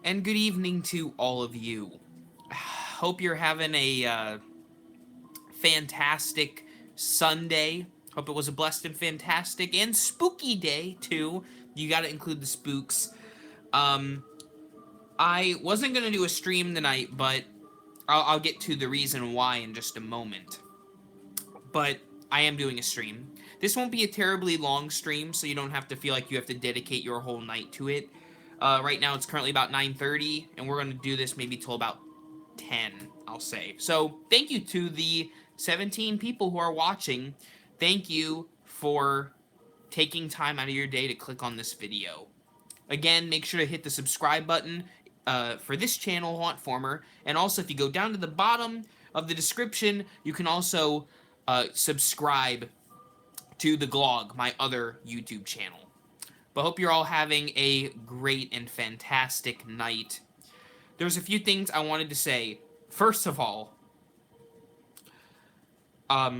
and good evening to all of you. Hope you're having a fantastic Sunday. Hope it was a blessed and fantastic and spooky day, too. You gotta include the spooks. Um, I wasn't gonna do a stream tonight, but I'll get to the reason why in just a moment. But I am doing a stream. This won't be a terribly long stream, so you don't have to feel like you have to dedicate your whole night to it. Right now it's currently about 9:30, and we're going to do this maybe till about 10, I'll say. So thank you to the 17 people who are watching. Thank you for taking time out of your day to click on this video. Again, make sure to hit the subscribe button for this channel, Hauntformer, and also if you go down to the bottom of the description, you can also subscribe to the Glog, my other YouTube channel. But hope you're all having a great and fantastic night. There's a few things I wanted to say. First of all, I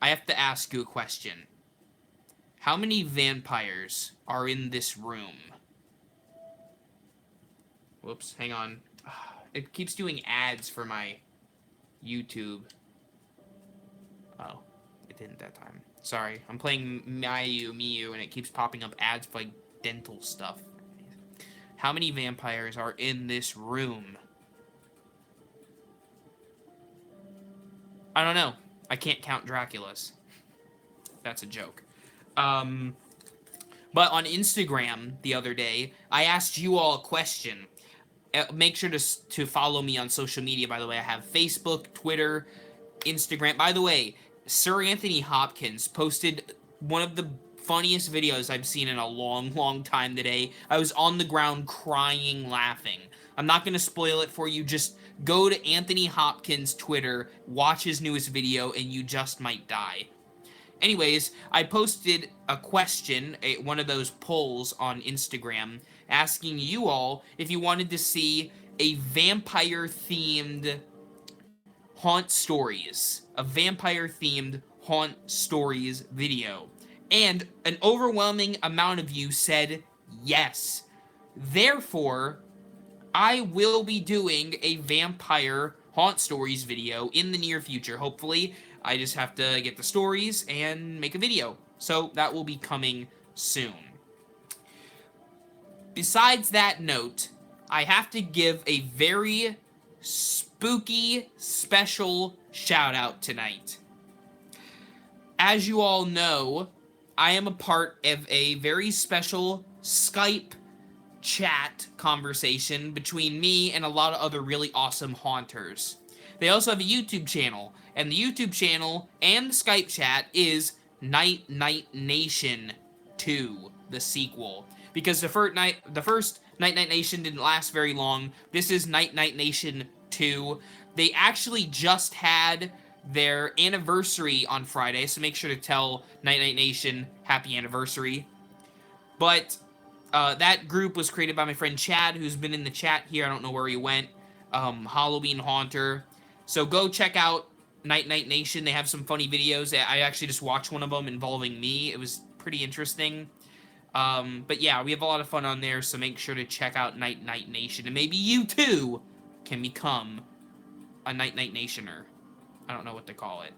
have to ask you a question. How many vampires are in this room? Whoops, hang on. It keeps doing ads for my YouTube. Oh, it didn't that time. Sorry, I'm playing Miu, and it keeps popping up ads for, like, dental stuff. How many vampires are in this room? I don't know. I can't count Draculas. That's a joke. But on Instagram the other day, I asked you all a question. Make sure to follow me on social media, by the way. I have Facebook, Twitter, Instagram. By the way, Sir Anthony Hopkins posted one of the funniest videos I've seen in a long time today. I was on the ground crying, laughing. I'm not going to spoil it for you. Just go to Anthony Hopkins' Twitter, watch his newest video, and you just might die. Anyways, I posted a question, one of those polls on Instagram, asking you all if you wanted to see a vampire-themed haunt stories. A vampire-themed haunt stories video. And an overwhelming amount of you said yes. Therefore, I will be doing a vampire haunt stories video in the near future, hopefully. I just have to get the stories and make a video. So that will be coming soon. Besides that note, I have to give a very spooky special shout out tonight. As you all know, I am a part of a very special Skype chat conversation between me and a lot of other really awesome haunters. They also have a YouTube channel, and the YouTube channel and the Skype chat is Night Nation 2, the sequel. Because the first Night Nation didn't last very long. This is Night Nation 2. They actually just had their anniversary on Friday, so make sure to tell Night Nation happy anniversary. But that group was created by my friend Chad, who's been in the chat here. I don't know where he went. Halloween Haunter. So go check out Night Nation. They have some funny videos. I actually just watched one of them involving me. It was pretty interesting. But yeah, we have a lot of fun on there, so make sure to check out Night Nation. And maybe you, too, can become a Night Nationer. I don't know what to call it.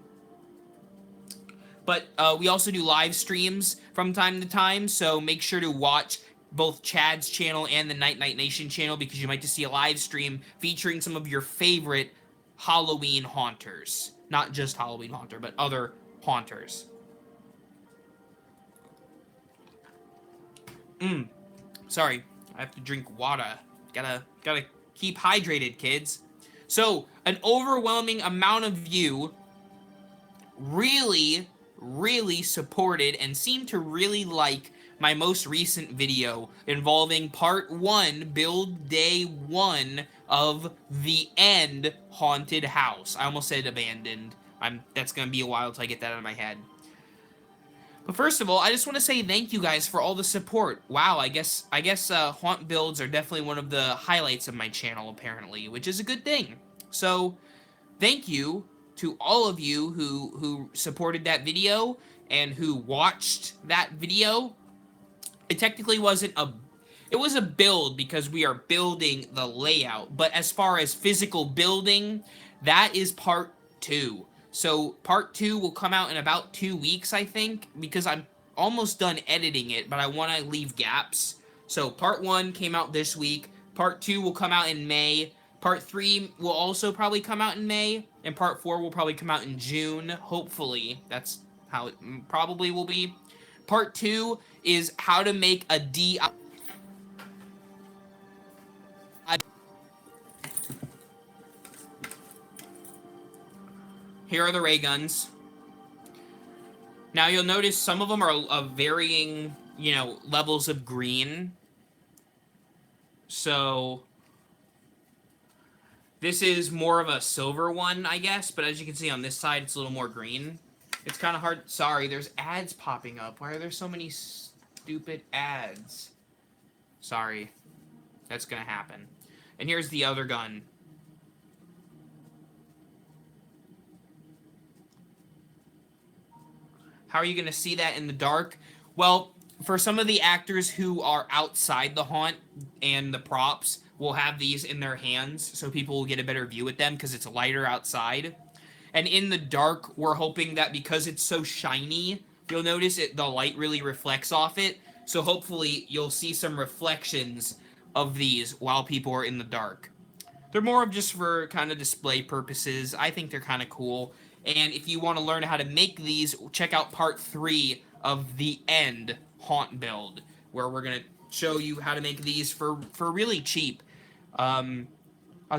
But we also do live streams from time to time, so make sure to watch both Chad's channel and the Night Nation channel, because you might just see a live stream featuring some of your favorite Halloween haunters. Not just Halloween Haunter, but other haunters. Sorry, I have to drink water. Gotta keep hydrated, kids. So, an overwhelming amount of you really supported and seemed to really like my most recent video involving part 1, build day 1 of the End haunted house. I almost said abandoned. That's gonna be a while till I get that out of my head. But first of all, I just want to say thank you guys for all the support. Wow, I guess haunt builds are definitely one of the highlights of my channel, apparently, which is a good thing. So, thank you to all of you who supported that video and who watched that video. It technically wasn't It was a build because we are building the layout. But as far as physical building, that is part 2. So part 2 will come out in about 2 weeks, I think, because I'm almost done editing it, but I want to leave gaps. So part 1 came out this week. Part 2 will come out in May. Part 3 will also probably come out in May. And part 4 will probably come out in June. Hopefully. That's how it probably will be. Part 2 is how to make a DIY. Here are the ray guns. Now you'll notice some of them are of varying, levels of green. So this is more of a silver one, I guess, but as you can see on this side, it's a little more green. It's kind of hard. Sorry, there's ads popping up. Why are there so many stupid ads? Sorry. That's gonna happen. And here's the other gun. How are you going to see that in the dark? Well, for some of the actors who are outside the haunt and the props will have these in their hands so people will get a better view with them because it's lighter outside. And in the dark, we're hoping that because it's so shiny, you'll notice the light really reflects off it. So hopefully you'll see some reflections of these while people are in the dark. They're more of just for kind of display purposes. I think they're kind of cool. And if you want to learn how to make these, check out part 3 of the End Haunt build, where we're going to show you how to make these for really cheap. I'll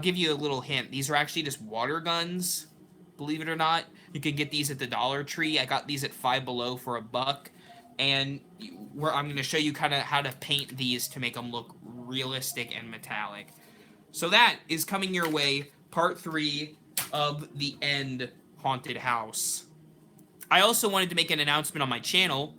give you a little hint. These are actually just water guns, believe it or not. You can get these at the Dollar Tree. I got these at Five Below for $1. And I'm going to show you kind of how to paint these to make them look realistic and metallic. So that is coming your way, part 3 of the End Haunted House. I also wanted to make an announcement on my channel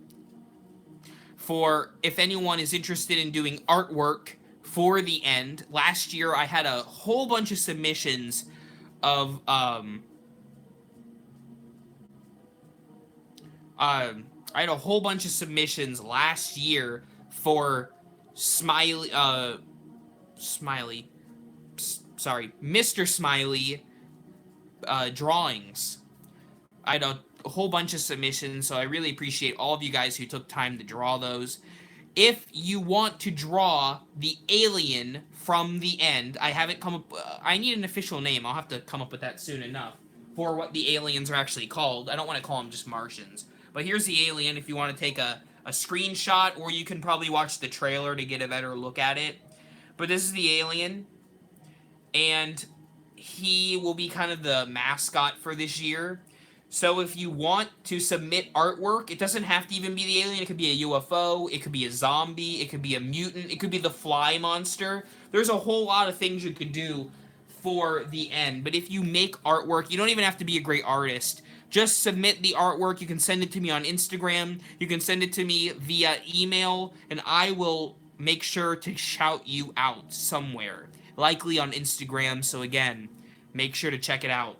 for if anyone is interested in doing artwork for the End. Last year I had a whole bunch of submissions of last year for Mr. Smiley drawings. I had a whole bunch of submissions, so I really appreciate all of you guys who took time to draw those. If you want to draw the alien from the End, I haven't come up... I need an official name. I'll have to come up with that soon enough for what the aliens are actually called. I don't want to call them just Martians. But here's the alien if you want to take a screenshot, or you can probably watch the trailer to get a better look at it. But this is the alien, and he will be kind of the mascot for this year. So if you want to submit artwork, it doesn't have to even be the alien. It could be a UFO, it could be a zombie, it could be a mutant, it could be the fly monster. There's a whole lot of things you could do for the End. But if you make artwork, you don't even have to be a great artist. Just submit the artwork. You can send it to me on Instagram. You can send it to me via email, and I will make sure to shout you out somewhere. Likely on Instagram, so again, make sure to check it out.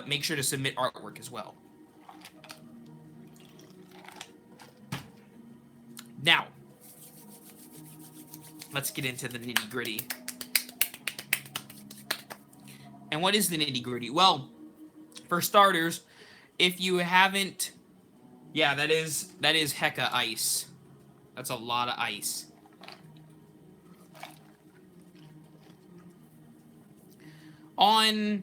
Make sure to submit artwork as well. Now, let's get into the nitty-gritty. And what is the nitty-gritty? Well, for starters, if you haven't... Yeah, that is hecka ice. That's a lot of ice. I'm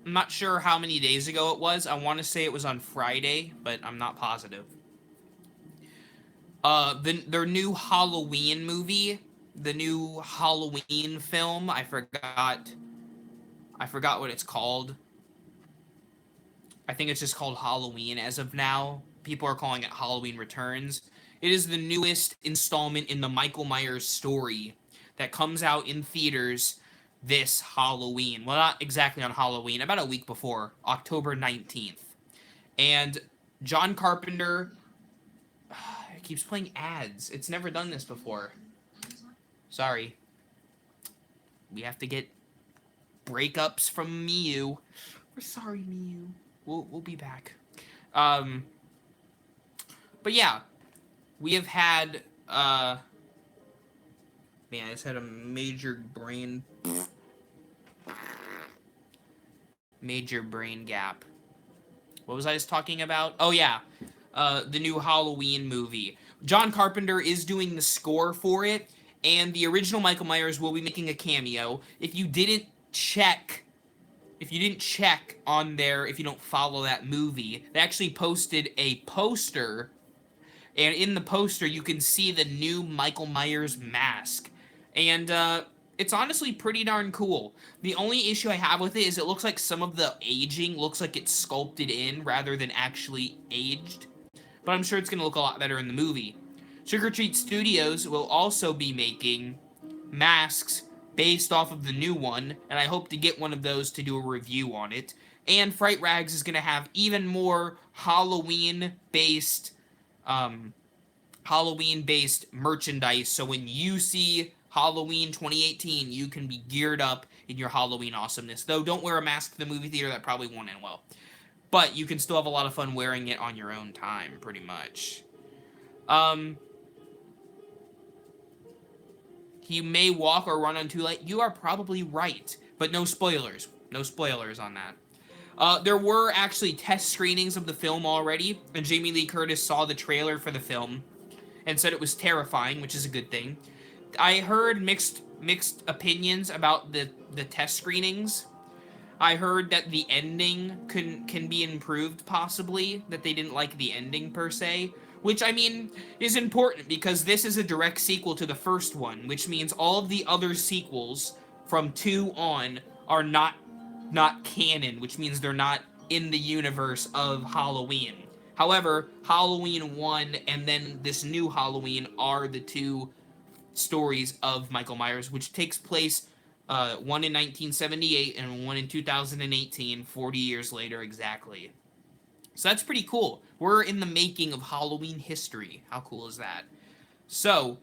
not sure how many days ago it was. I want to say it was on Friday, but I'm not positive. Their new Halloween movie, the new Halloween film, I forgot what it's called. I think it's just called Halloween as of now. People are calling it Halloween Returns. It is the newest installment in the Michael Myers story that comes out in theaters this Halloween. Well, not exactly on Halloween, about a week before, October 19th. And John Carpenter... It keeps playing ads. It's never done this before. Sorry. We have to get breakups from Miu. We're sorry, Miu. We'll be back. But yeah, we have had, man, I just had a major brain gap. What was I just talking about? Oh, yeah. The new Halloween movie. John Carpenter is doing the score for it, and the original Michael Myers will be making a cameo. If you didn't check on there, if you don't follow that movie, they actually posted a poster, and in the poster you can see the new Michael Myers mask. And it's honestly pretty darn cool. The only issue I have with it is it looks like some of the aging looks like it's sculpted in rather than actually aged. But I'm sure it's going to look a lot better in the movie. Trick or Treat Studios will also be making masks based off of the new one, and I hope to get one of those to do a review on it. And Fright Rags is going to have even more Halloween-based merchandise, so when you see Halloween 2018, you can be geared up in your Halloween awesomeness. Though, don't wear a mask to the movie theater, that probably won't end well. But you can still have a lot of fun wearing it on your own time, pretty much. He may walk or run on too late. You are probably right, but no spoilers. No spoilers on that. There were actually test screenings of the film already, and Jamie Lee Curtis saw the trailer for the film and said it was terrifying, which is a good thing. I heard mixed opinions about the test screenings. I heard that the ending can be improved, possibly, that they didn't like the ending per se, which, I mean, is important because this is a direct sequel to the first one, which means all of the other sequels from 2 on are not canon, which means they're not in the universe of Halloween. However, Halloween 1 and then this new Halloween are the 2 stories of Michael Myers, which takes place one in 1978 and one in 2018, 40 years later exactly. So that's pretty cool. We're in the making of Halloween history. How cool is that? So,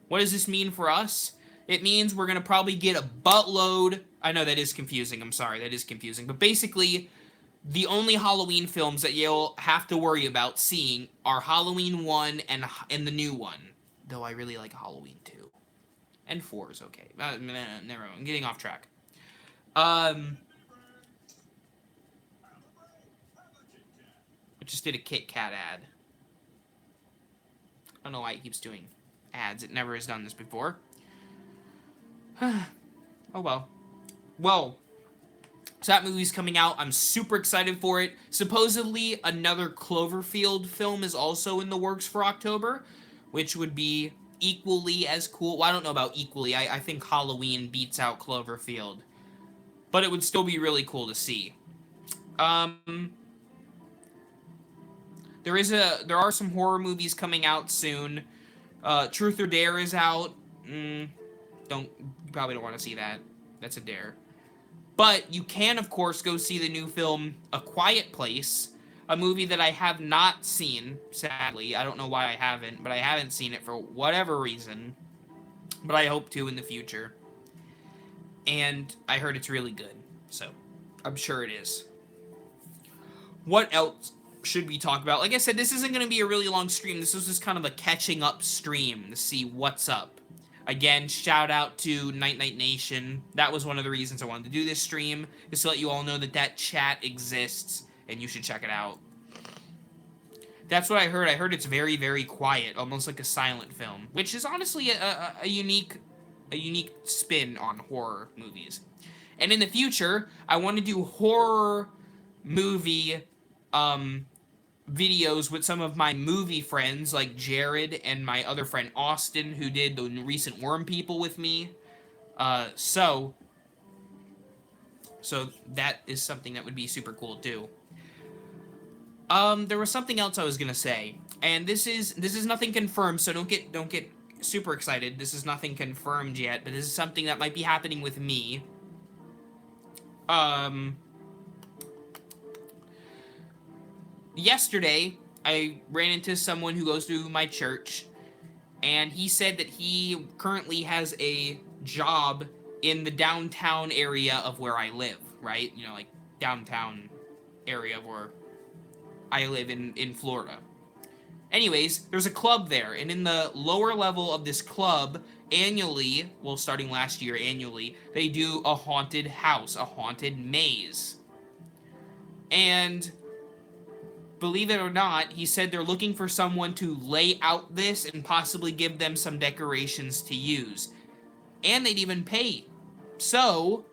what does this mean for us? It means we're going to probably get a buttload. I know that is confusing. I'm sorry. That is confusing. But basically, the only Halloween films that you'll have to worry about seeing are Halloween 1 and the new one. Though I really like Halloween 2. And 4 is okay. Never mind. I'm getting off track. I just did a Kit Kat ad. I don't know why it keeps doing ads. It never has done this before. Oh well. Well, so that movie's coming out. I'm super excited for it. Supposedly, another Cloverfield film is also in the works for October, which would be equally as cool. Well, I don't know about equally. I think Halloween beats out Cloverfield. But it would still be really cool to see. There are some horror movies coming out soon. Truth or Dare is out. You probably don't want to see that. That's a dare. But you can, of course, go see the new film A Quiet Place, a movie that I have not seen, sadly. I don't know why I haven't, but I haven't seen it for whatever reason. But I hope to in the future. And I heard it's really good, so I'm sure it is. What else should we talk about? Like I said, this isn't going to be a really long stream. This was just kind of a catching up stream to see what's up. Again, shout out to Night Nation. That was one of the reasons I wanted to do this stream, is to let you all know that chat exists, and you should check it out. That's what I heard. I heard it's very, very quiet, almost like a silent film, which is honestly a unique spin on horror movies. And in the future, I want to do horror movie videos with some of my movie friends like Jared and my other friend Austin, who did the recent Worm People with me. So that is something that would be super cool too. There was something else I was gonna say, and this is nothing confirmed, so don't get super excited. This is nothing confirmed yet, but this is something that might be happening with me. Yesterday, I ran into someone who goes to my church, and he said that he currently has a job in the downtown area of where I live, right? You know, like downtown area of where I live in Florida. Anyways, there's a club there, and in the lower level of this club, annually, well, starting last year, annually, they do a haunted house, a haunted maze. And believe it or not, he said they're looking for someone to lay out this and possibly give them some decorations to use. And they'd even pay. So,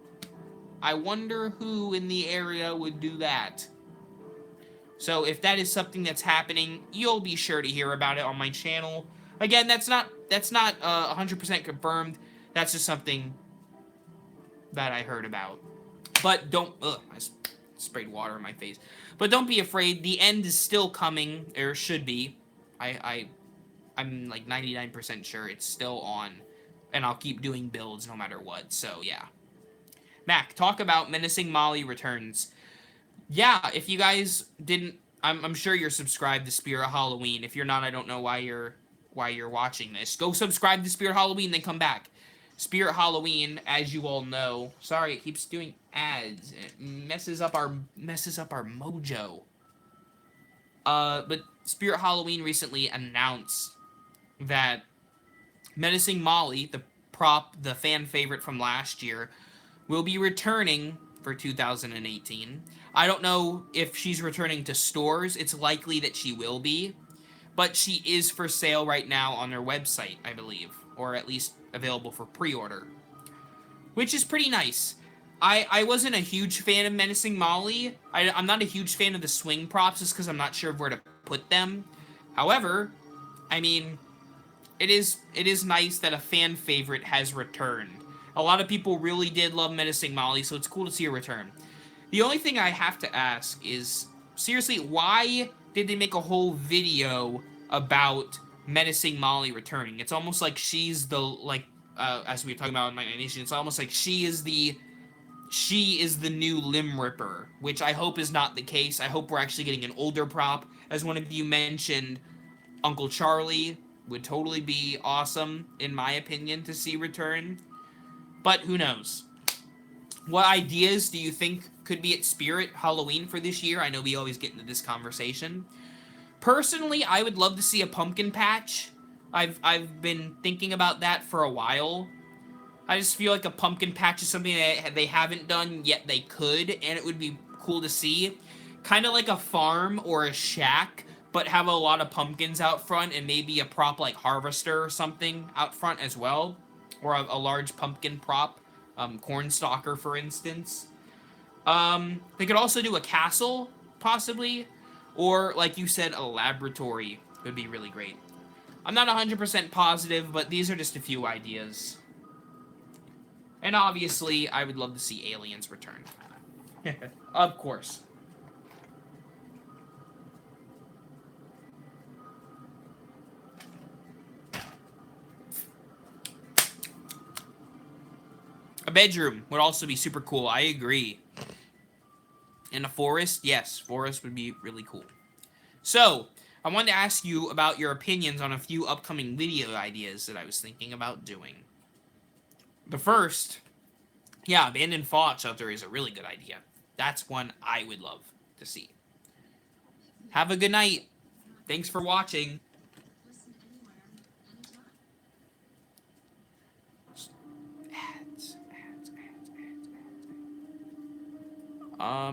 I wonder who in the area would do that. So if that is something that's happening, you'll be sure to hear about it on my channel. Again, that's not 100% confirmed. That's just something that I heard about. But don't... Ugh, I sprayed water in my face. But don't be afraid. The end is still coming, or should be. I'm like 99% sure it's still on. And I'll keep doing builds no matter what. So, yeah. Mac, talk about Menacing Molly Returns. Yeah, if you guys didn't, I'm sure you're subscribed to Spirit Halloween. If you're not, I don't know why you're watching this. Go subscribe to Spirit Halloween, then come back. Spirit Halloween, as you all know. Sorry, it keeps doing ads. It messes up our mojo. But Spirit Halloween recently announced that Menacing Molly, the fan favorite from last year, will be returning for 2018. I don't know if she's returning to stores. It's likely that she will be. But she is for sale right now on their website, I believe. Or at least available for pre-order. Which is pretty nice. I wasn't a huge fan of Menacing Molly. I'm not a huge fan of the swing props just because I'm not sure where to put them. However, I mean, it is nice that a fan favorite has returned. A lot of people really did love Menacing Molly, so it's cool to see her return. The only thing I have to ask is, seriously, why did they make a whole video about Menacing Molly returning? It's almost like she's the, like, as we were talking about in Night Nation, it's almost like she is the new Limb Ripper, which I hope is not the case. I hope we're actually getting an older prop. As one of you mentioned, Uncle Charlie would totally be awesome, in my opinion, to see return. But who knows? What ideas do you think could be at Spirit Halloween for this year? I know we always get into this conversation. Personally, I would love to see a pumpkin patch. I've been thinking about that for a while. I just feel like a pumpkin patch is something that they haven't done, yet they could, and it would be cool to see. Kind of like a farm or a shack, but have a lot of pumpkins out front, and maybe a prop like Harvester or something out front as well. Or a large pumpkin prop, Cornstalker, for instance. They could also do a castle, possibly, or, like you said, a laboratory would be really great. I'm not 100% positive, but these are just a few ideas. And obviously, I would love to see aliens return. Of course. A bedroom would also be super cool. I agree. In a forest? Yes, forest would be really cool. So, I wanted to ask you about your opinions on a few upcoming video ideas that I was thinking about doing. The first, yeah, abandoned fallout shelter is a really good idea. That's one I would love to see. Have a good night. Thanks for watching.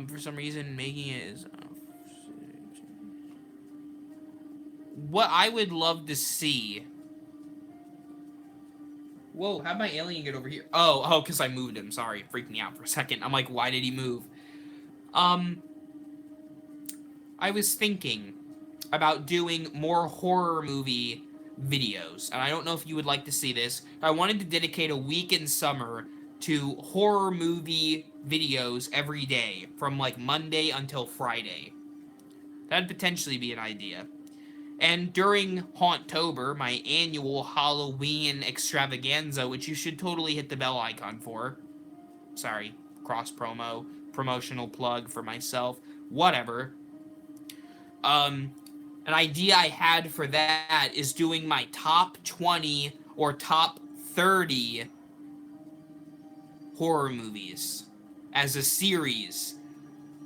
For some reason, making it is... What I would love to see... Whoa, how'd my alien get over here? Oh, because I moved him. Sorry, it freaked me out for a second. I'm like, why did he move? I was thinking about doing more horror movie videos. And I don't know if you would like to see this. I wanted to dedicate a week in summer to horror movie videos every day, from like Monday until Friday. That'd potentially be an idea. And during Haunttober, my annual Halloween extravaganza, which you should totally hit the bell icon for. Sorry, cross promo, promotional plug for myself, whatever. An idea I had for that is doing my top 20 or top 30 horror movies as a series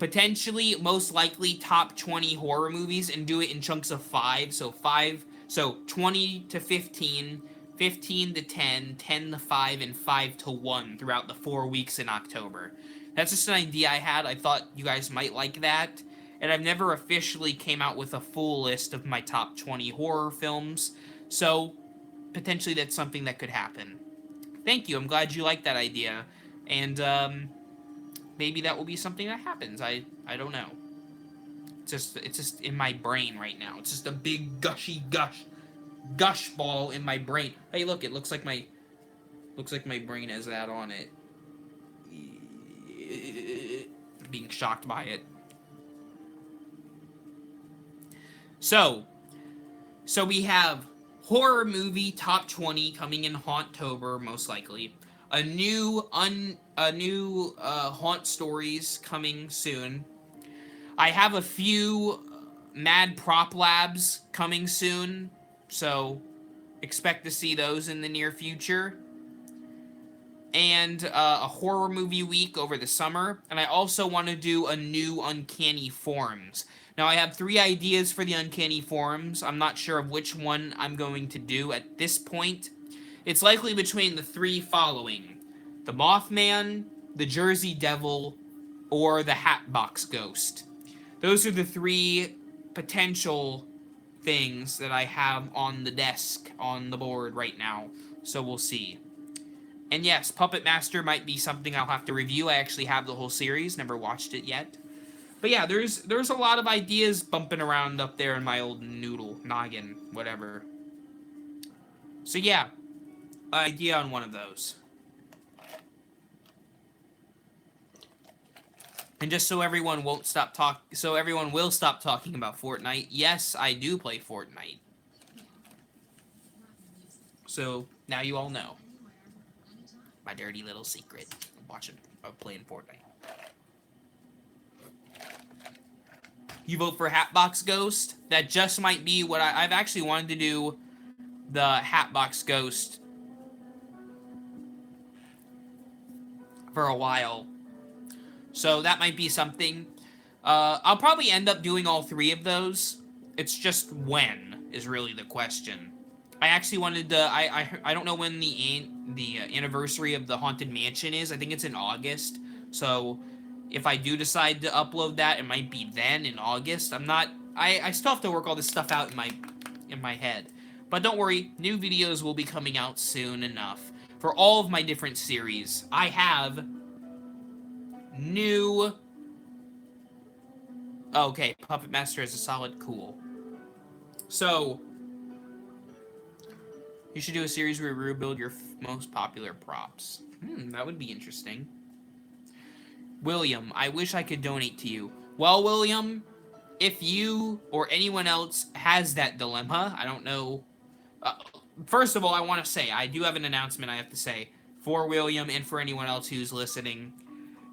potentially, most likely, top 20 horror movies and do it in chunks of 5. So 20 to 15, 15 to 10, 10 to 5, and 5 to 1 throughout the 4 weeks in October. That's just an idea I had. I thought you guys might like that. And I've never officially came out with a full list of my top 20 horror films. So potentially that's something that could happen. Thank you. I'm glad you like that idea. And maybe that will be something that happens. I don't know. It's just in my brain right now. It's just a big gushy gush ball in my brain. Hey, look, it looks like my brain has that on it. Being shocked by it. So we have horror movie top 20 coming in Hauntober, most likely. A new haunt stories coming soon. I have a few Mad Prop Labs coming soon, so expect to see those in the near future. And a horror movie week over the summer. And I also want to do a new Uncanny Forms. Now, I have 3 ideas for the Uncanny Forms. I'm not sure of which one I'm going to do at this point. It's likely between the 3 following: the Mothman, the Jersey Devil, or the Hatbox Ghost. Those are the 3 potential things that I have on the desk, on the board right now. So we'll see. And yes, Puppet Master might be something I'll have to review. I actually have the whole series, never watched it yet. But yeah, there's a lot of ideas bumping around up there in my old noggin, whatever. So yeah, idea on one of those. And just so everyone will stop talking about Fortnite, yes, I do play Fortnite. So now you all know my dirty little secret of playing Fortnite. You vote for Hatbox Ghost? That just might be what I've actually wanted to do. The Hatbox Ghost for a while. So that might be something. I'll probably end up doing all 3 of those. It's just when is really the question. I actually wanted to. I don't know when the anniversary of the Haunted Mansion is. I think it's in August. So if I do decide to upload that, it might be then in August. I'm not. I still have to work all this stuff out in my head. But don't worry, new videos will be coming out soon enough for all of my different series. I have new. Okay, Puppet Master is a solid cool. So you should do a series where you rebuild your most popular props. That would be interesting. William, I wish I could donate to you. Well, William, if you or anyone else has that dilemma, I don't know. First of all, I want to say, I do have an announcement I have to say for William and for anyone else who's listening.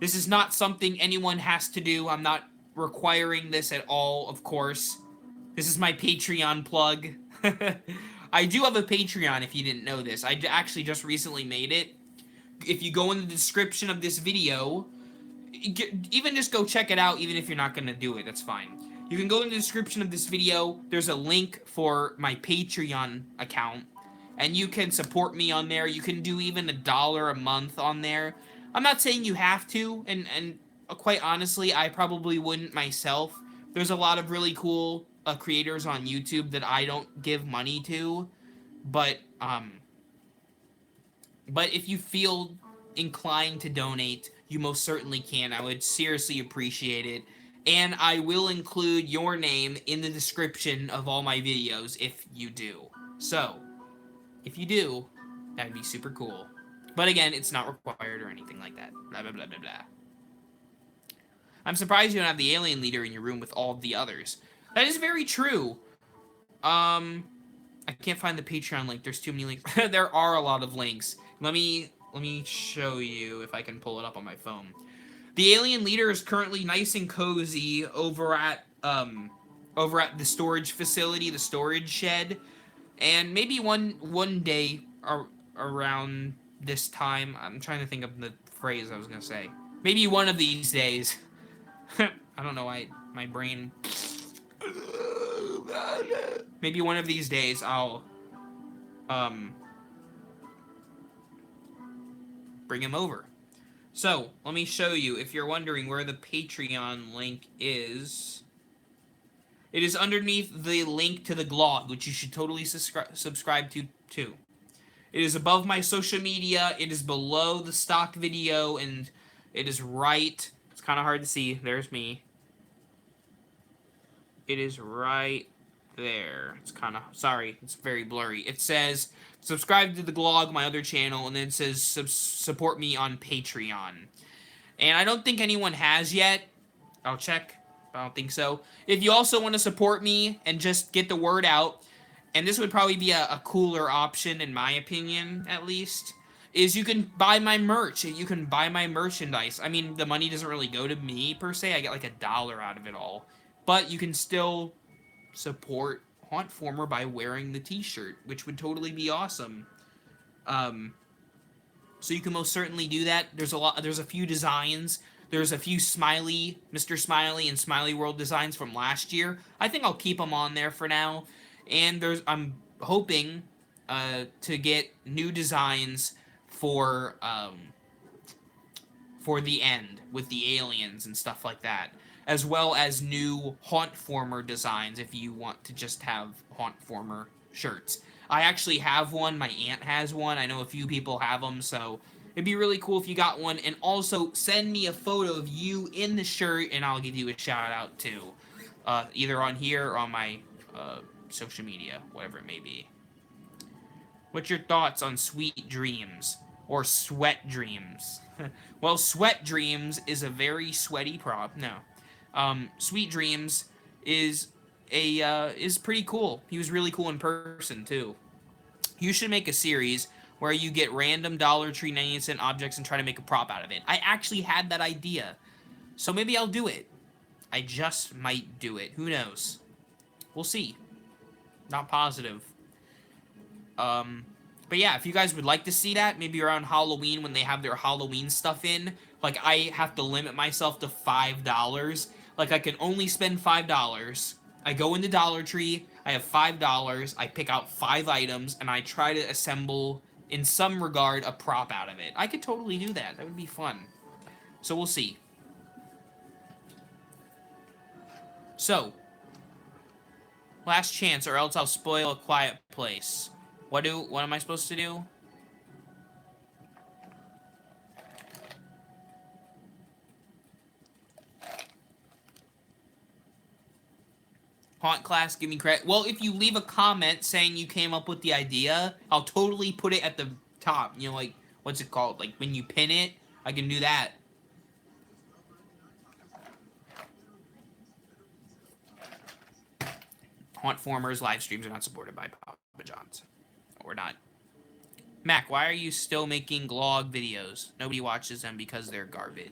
This is not something anyone has to do. I'm not requiring this at all, of course. This is my Patreon plug. I do have a Patreon, if you didn't know this. I actually just recently made it. If you go in the description of this video, even just go check it out, even if you're not going to do it, that's fine. You can go in the description of this video. There's a link for my Patreon account, and you can support me on there. You can do even $1 a month on there. I'm not saying you have to, and quite honestly, I probably wouldn't myself. There's a lot of really cool creators on YouTube that I don't give money to, but if you feel inclined to donate, you most certainly can. I would seriously appreciate it, and I will include your name in the description of all my videos if you do. So, if you do, that would be super cool. But again, it's not required or anything like that. Blah, blah, blah, blah, blah. I'm surprised you don't have the alien leader in your room with all of the others. That is very true. I can't find the Patreon link. There's too many links. There are a lot of links. Let me show you if I can pull it up on my phone. The alien leader is currently nice and cozy over at the storage facility, the storage shed. And maybe one day around this time, I'm trying to think of the phrase I was gonna say. Maybe one of these days, I don't know why my brain... Maybe one of these days I'll bring him over. So, let me show you, if you're wondering where the Patreon link is. It is underneath the link to the blog, which you should totally subscribe to, too. It is above my social media, it is below the stock video, and it is right... It's kind of hard to see. There's me. It is right there. It's kind of... Sorry, it's very blurry. It says, subscribe to the blog, my other channel, and then it says, support me on Patreon. And I don't think anyone has yet. I'll check. I don't think so. If you also want to support me and just get the word out, and this would probably be a cooler option, in my opinion, at least, is you can buy my merch. You can buy my merchandise. I mean, the money doesn't really go to me, per se. I get like $1 out of it all. But you can still support Hauntformer by wearing the t-shirt, which would totally be awesome. So you can most certainly do that. There's a few designs. There's a few Smiley, Mr. Smiley and Smiley World designs from last year. I think I'll keep them on there for now. And I'm hoping to get new designs for the end with the aliens and stuff like that, as well as new Hauntformer designs if you want to just have Hauntformer shirts. I actually have one. My aunt has one. I know a few people have them, so it'd be really cool if you got one. And also, send me a photo of you in the shirt, and I'll give you a shout-out, too. Either on here or on my social media, whatever it may be. What's your thoughts on Sweet Dreams? Or Sweat Dreams? Well, Sweat Dreams is a very sweaty prop. No. Sweet Dreams is pretty cool. He was really cool in person, too. You should make a series where you get random Dollar Tree 99-cent objects and try to make a prop out of it. I actually had that idea. So maybe I'll do it. I just might do it. Who knows? We'll see. Not positive. But yeah, if you guys would like to see that, maybe around Halloween when they have their Halloween stuff in, like, I have to limit myself to $5. Like, I can only spend $5. I go into Dollar Tree, I have $5, I pick out 5 items, and I try to assemble, in some regard, a prop out of it. I could totally do that. That would be fun. So we'll see. So, last chance, or else I'll spoil A Quiet Place. What am I supposed to do? Haunt class, give me credit. Well, if you leave a comment saying you came up with the idea, I'll totally put it at the top. You know, like, what's it called? Like, when you pin it, I can do that. Hauntformer's live streams are not supported by Papa John's. Or not. Mac, why are you still making vlog videos? Nobody watches them because they're garbage.